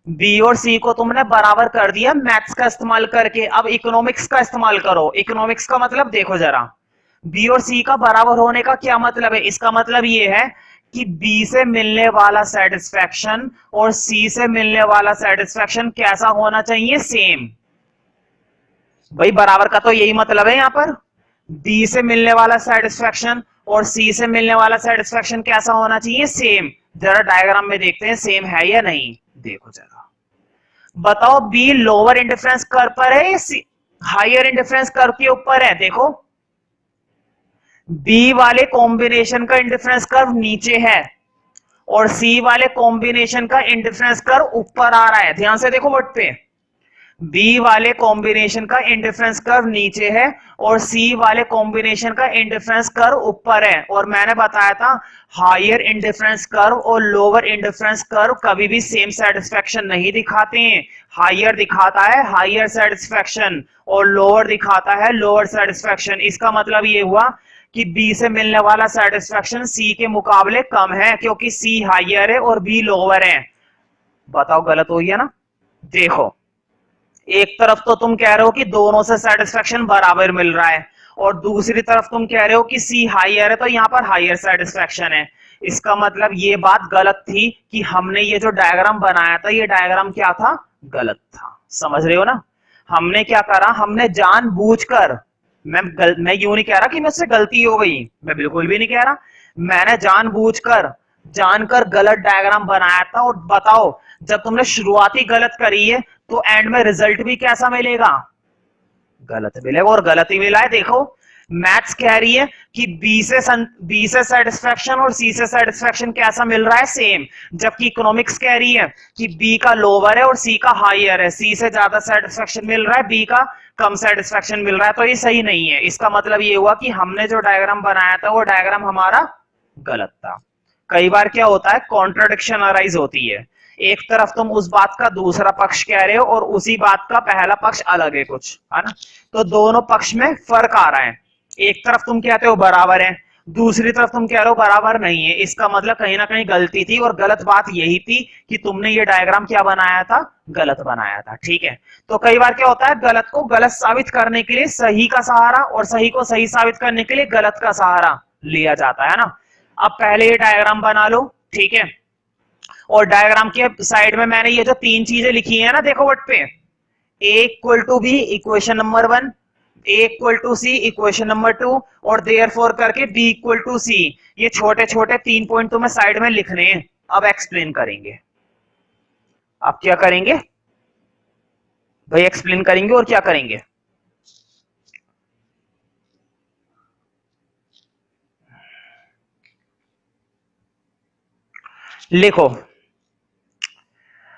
बी और सी को तुमने बराबर कर दिया मैथ्स का इस्तेमाल करके। अब इकोनॉमिक्स का इस्तेमाल करो। इकोनॉमिक्स का मतलब देखो जरा, बी और सी का बराबर होने का क्या मतलब है? इसका मतलब ये है कि बी से मिलने वाला सेटिस्फेक्शन और सी से मिलने वाला सेटिस्फेक्शन कैसा होना चाहिए? सेम। भाई बराबर का तो यही मतलब है। यहां पर बी से मिलने वाला सेटिस्फेक्शन और सी से मिलने वाला सेटिस्फेक्शन कैसा होना चाहिए? सेम। जरा डायग्राम में देखते हैं सेम है या नहीं। देखो जरा, बताओ बी लोअर इंडिफरेंस कर्व पर है या हायर इंडिफरेंस कर्व के ऊपर है? देखो, बी वाले कॉम्बिनेशन का इंडिफरेंस कर्व नीचे है और सी वाले कॉम्बिनेशन का इंडिफरेंस कर्व ऊपर आ रहा है। ध्यान से देखो बोर्ड पे, बी वाले कॉम्बिनेशन का इंडिफरेंस कर्व नीचे है और सी वाले कॉम्बिनेशन का इंडिफरेंस कर्व ऊपर है। और मैंने बताया था, हायर इंडिफरेंस कर्व और लोअर इंडिफरेंस कर्व कभी भी सेम सेटिस्फेक्शन नहीं दिखाते हैं। हायर दिखाता है हायर सेटिस्फेक्शन और लोअर दिखाता है लोअर सेटिस्फेक्शन। इसका मतलब ये हुआ कि बी से मिलने वाला सेटिस्फेक्शन सी के मुकाबले कम है, क्योंकि सी हायर है और बी लोअर है। बताओ गलत हो गया ना। देखो, एक तरफ तो तुम कह रहे हो कि दोनों से सेटिस्फेक्शन बराबर मिल रहा है, और दूसरी तरफ तुम कह रहे हो कि सी हायर है तो यहां पर हायर सेटिस्फेक्शन है। इसका मतलब ये बात गलत थी कि हमने ये जो डायग्राम बनाया था, ये डायग्राम क्या था? गलत था। समझ रहे हो ना। हमने क्या करा? हमने जानबूझकर, मैं यूं नहीं कह रहा कि मुझसे गलती हो गई, मैं बिल्कुल भी नहीं कह रहा, मैंने जानकर गलत डायग्राम बनाया था, और बताओ जब तुमने शुरुआती गलत करी है तो एंड में रिजल्ट भी कैसा मिलेगा? गलत मिलेगा, और गलत ही मिला है। देखो मैथ्स कह रही है कि बी से सेटिस्फेक्शन और सी से सेटिस्फेक्शन कैसा मिल रहा है? सेम। जबकि इकोनॉमिक्स कह रही है कि बी का लोअर है और सी का हायर है, सी से ज्यादा सेटिस्फेक्शन मिल रहा है, बी का कम सेटिस्फेक्शन मिल रहा है। तो ये सही नहीं है। इसका मतलब ये हुआ कि हमने जो डायग्राम बनाया था वो डायग्राम हमारा गलत था। कई बार क्या होता है, कॉन्ट्राडिक्शन अराइज होती है, एक तरफ तुम उस बात का दूसरा पक्ष कह रहे हो और उसी बात का पहला पक्ष अलग है कुछ, है ना? तो दोनों पक्ष में फर्क आ रहा है। एक तरफ तुम कहते हो बराबर है, दूसरी तरफ तुम कह रहे हो बराबर नहीं है। इसका मतलब कहीं ना कहीं गलती थी, और गलत बात यही थी कि तुमने ये डायग्राम क्या बनाया था? गलत बनाया था। ठीक है, तो कई बार क्या होता है, गलत को गलत साबित करने के लिए सही का सहारा, और सही को सही साबित करने के लिए गलत का सहारा लिया जाता है ना। अब पहले ये डायग्राम बना लो, ठीक है, और डायग्राम के साइड में मैंने ये जो तीन चीजें लिखी है ना, देखो बोर्ड पे, A equal to B equation number 1, A equal to C equation number 2, और देयरफॉर करके बी इक्वल टू सी। ये छोटे छोटे 3 पॉइंट तुम्हें साइड में लिखने हैं। अब एक्सप्लेन करेंगे। अब क्या करेंगे भाई? एक्सप्लेन करेंगे। और क्या करेंगे? लिखो।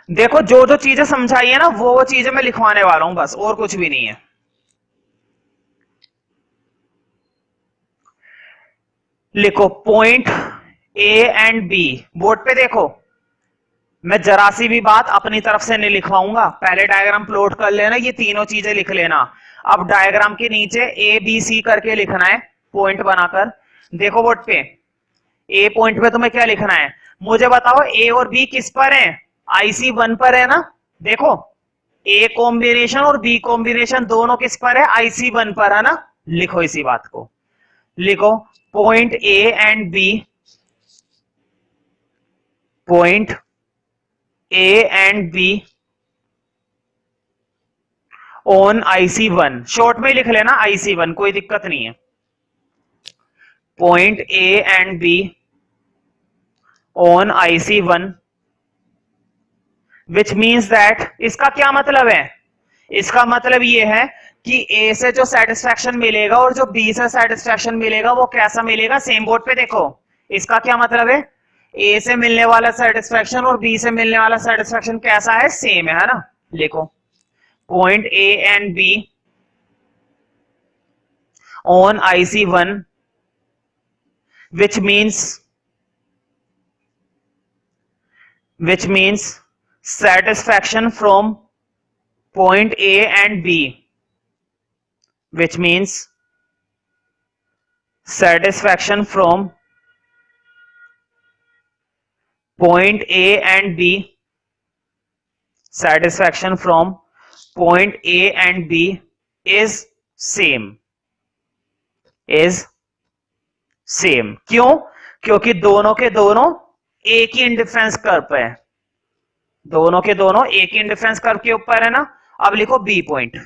देखो जो जो चीजें समझाई है ना वो चीजें मैं लिखवाने वाला हूं, बस, और कुछ भी नहीं है। लिखो point A and B. Board पे देखो, मैं जरा सी भी बात अपनी तरफ से नहीं लिखवाऊंगा। पहले डायग्राम प्लॉट कर लेना, ये तीनों चीजें लिख लेना। अब डायग्राम के नीचे ए बी सी करके लिखना है, पॉइंट बनाकर। देखो बोर्ड पे, ए पॉइंट पे तुम्हें क्या लिखना है? मुझे बताओ ए और बी किस पर है? IC1 पर है ना। देखो ए कॉम्बिनेशन और बी कॉम्बिनेशन दोनों किस पर है? IC1 पर है ना। लिखो इसी बात को, लिखो point A and B, point A and B on IC1। Short में लिख लेना IC1, कोई दिक्कत नहीं है। Point A and B on IC1, which means that, इसका क्या मतलब है? इसका मतलब ये है कि ए से जो सेटिस्फेक्शन मिलेगा और जो बी से सेटिस्फेक्शन मिलेगा वो कैसा मिलेगा? सेम। बोर्ड पे देखो, इसका क्या मतलब है? ए से मिलने वाला सेटिस्फेक्शन और बी से मिलने वाला सेटिस्फेक्शन कैसा है? सेम है ना। लिखो point A and B on IC1, which means satisfaction from point A and B, which means satisfaction from point A and B, satisfaction from point A and B is same, is same। क्यों? क्योंकि दोनों के दोनों एक ही indifference curve पे है, दोनों के दोनों एक ही इंडिफरेंस कर्व के ऊपर है ना। अब लिखो बी पॉइंट।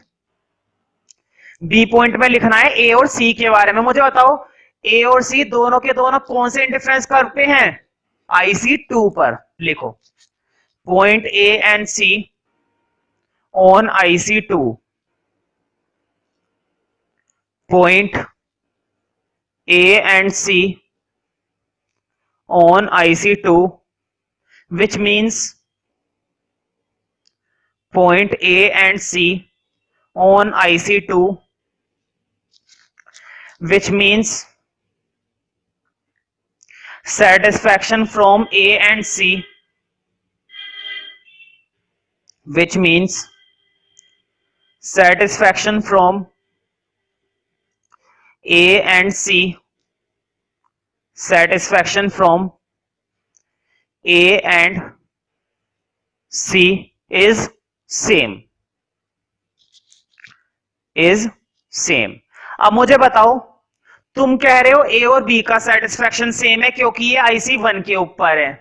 बी पॉइंट में लिखना है ए और सी के बारे में। मुझे बताओ ए और सी दोनों के दोनों कौन से इंडिफरेंस कर्व पे हैं? IC2 पर। लिखो point A and C on IC2, point A and C on IC2, which means point A and C on IC2, which means satisfaction from A and C, which means satisfaction from A and C, satisfaction from A and C is same, is same। अब मुझे बताओ, तुम कह रहे हो ए और B का satisfaction same है क्योंकि ये IC1 के ऊपर है।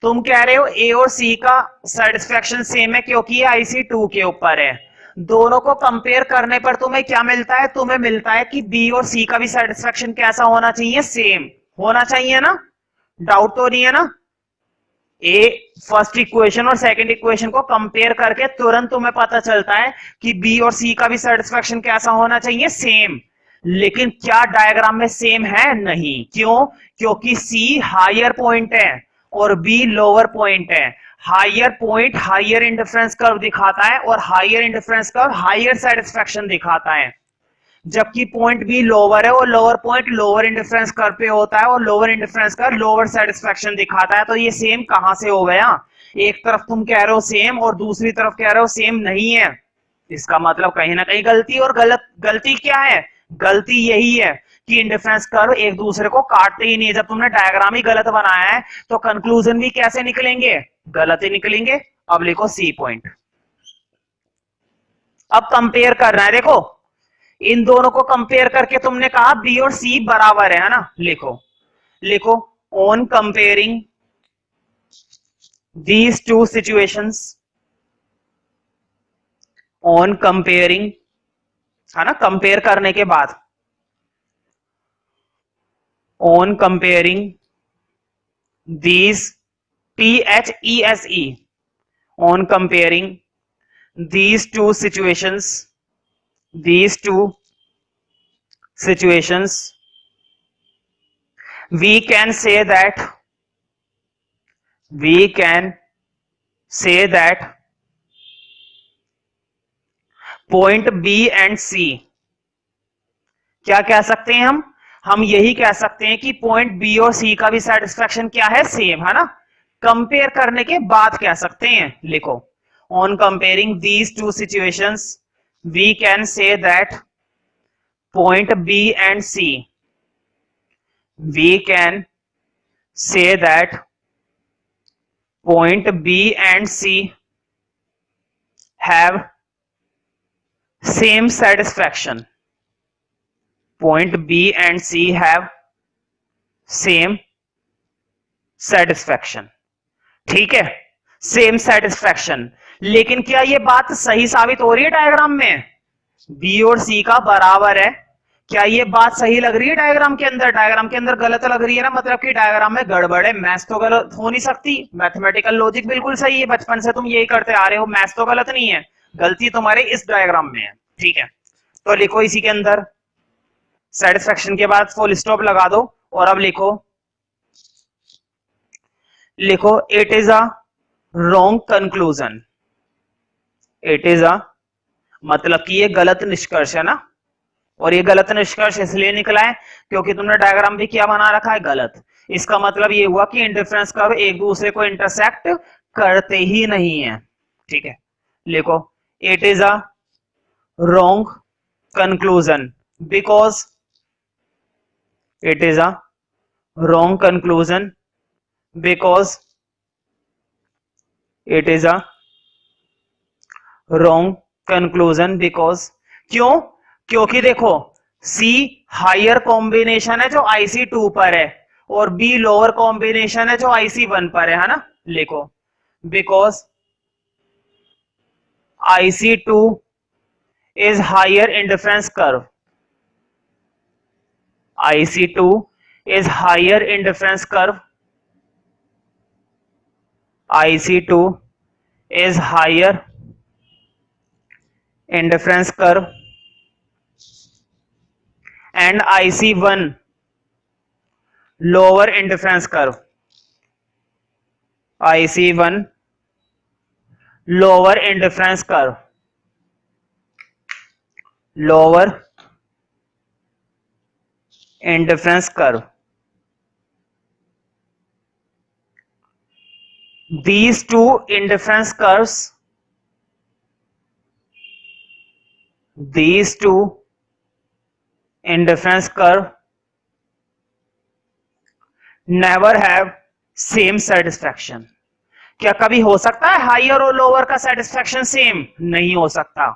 तुम कह रहे हो ए और सी का सेटिस्फेक्शन सेम है क्योंकि ये IC2 के ऊपर है। दोनों को कंपेयर करने पर तुम्हें क्या मिलता है? तुम्हें मिलता है कि बी और सी का भी सेटिस्फेक्शन कैसा होना चाहिए? सेम। होना चाहिए ना, डाउट तो नहीं है ना। ए फर्स्ट इक्वेशन और सेकंड इक्वेशन को कंपेयर करके तुरंत तुम्हें पता चलता है कि बी और सी का भी सेटिस्फेक्शन कैसा होना चाहिए, सेम। लेकिन क्या डायग्राम में सेम है? नहीं। क्यों? क्योंकि सी हायर पॉइंट है और बी लोअर पॉइंट है। Higher point higher indifference curve दिखाता है और higher indifference curve higher satisfaction दिखाता है, जबकि पॉइंट बी लोअर है और lower point lower indifference curve पे होता है और lower indifference curve lower satisfaction दिखाता है। तो ये सेम कहां से हो गया? एक तरफ तुम कह रहे हो सेम और दूसरी तरफ कह रहे हो सेम नहीं है। इसका मतलब कहीं ना कहीं गलती, और गलती क्या है? गलती यही है कि इंडिफरेंस कर्व एक दूसरे को काटते ही नहीं है। जब तुमने डायग्राम ही गलत बनाया है तो कंक्लूजन भी कैसे निकलेंगे? गलत ही निकलेंगे। अब लिखो सी पॉइंट। अब कंपेयर करना है, देखो इन दोनों को कंपेयर करके तुमने कहा बी और सी बराबर है ना। लिखो लिखो on comparing these two situations, on comparing, है ना, कंपेयर करने के बाद, on comparing these, THESE, on comparing these two situations, these two situations, we can say that point B and C, क्या कह सकते हैं हम यही कह सकते हैं कि पॉइंट बी और सी का भी सेटिस्फेक्शन क्या है? सेम, है ना। कंपेयर करने के बाद कह सकते हैं। लिखो on comparing these two situations we can say that point B and C, we can say that point B and C have same satisfaction, point B and C have same satisfaction, ठीक है, same satisfaction. लेकिन क्या ये बात सही साबित हो रही है डायग्राम में? बी और सी का बराबर है, क्या ये बात सही लग रही है डायग्राम के अंदर? डायग्राम के अंदर गलत लग रही है ना, मतलब कि डायग्राम में गड़बड़ है। मैथ्स तो गलत हो नहीं सकती, मैथमेटिकल लॉजिक बिल्कुल सही है, बचपन से तुम यही करते आ रहे हो, मैथ्स तो गलत नहीं है, गलती तुम्हारे इस डायग्राम में है, ठीक है। तो लिखो इसी के अंदर सेटिस्फेक्शन के बाद फुल स्टॉप लगा दो और अब लिखो it is a wrong conclusion, it is a, मतलब कि ये गलत निष्कर्ष है ना, और ये गलत निष्कर्ष इसलिए निकला है क्योंकि तुमने डायग्राम भी क्या बना रखा है? गलत। इसका मतलब ये हुआ कि इंडिफरेंस कर्व एक दूसरे को इंटरसेक्ट करते ही नहीं है, ठीक है। लिखो it is a wrong conclusion because, it is a wrong conclusion because, it is a wrong conclusion because, क्यों? क्योंकि देखो C हायर कॉम्बिनेशन है जो IC2 पर है और B लोअर कॉम्बिनेशन है जो IC1 पर है ना। लिखो because IC2 is higher indifference curve, IC2 is higher indifference curve, IC2 is higher indifference curve and IC1 lower indifference curve, IC1 lower indifference curve, lower indifference curve. These two indifference curves, these two indifference curve never have same satisfaction. क्या कभी हो सकता है higher और lower का satisfaction same? नहीं हो सकता।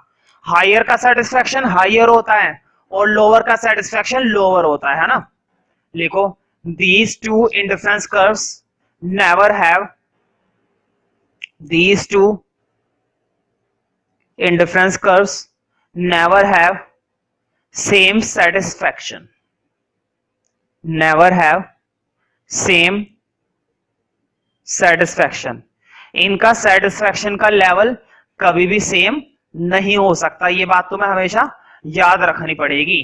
हायर का सेटिस्फैक्शन हायर होता है और लोअर का सेटिस्फैक्शन लोअर होता है ना। लिखो these two indifference curves never have, these two indifference curves never have same satisfaction, never have same satisfaction. इनका सेटिस्फैक्शन का लेवल कभी भी सेम नहीं हो सकता, ये बात तुम्हें हमेशा याद रखनी पड़ेगी।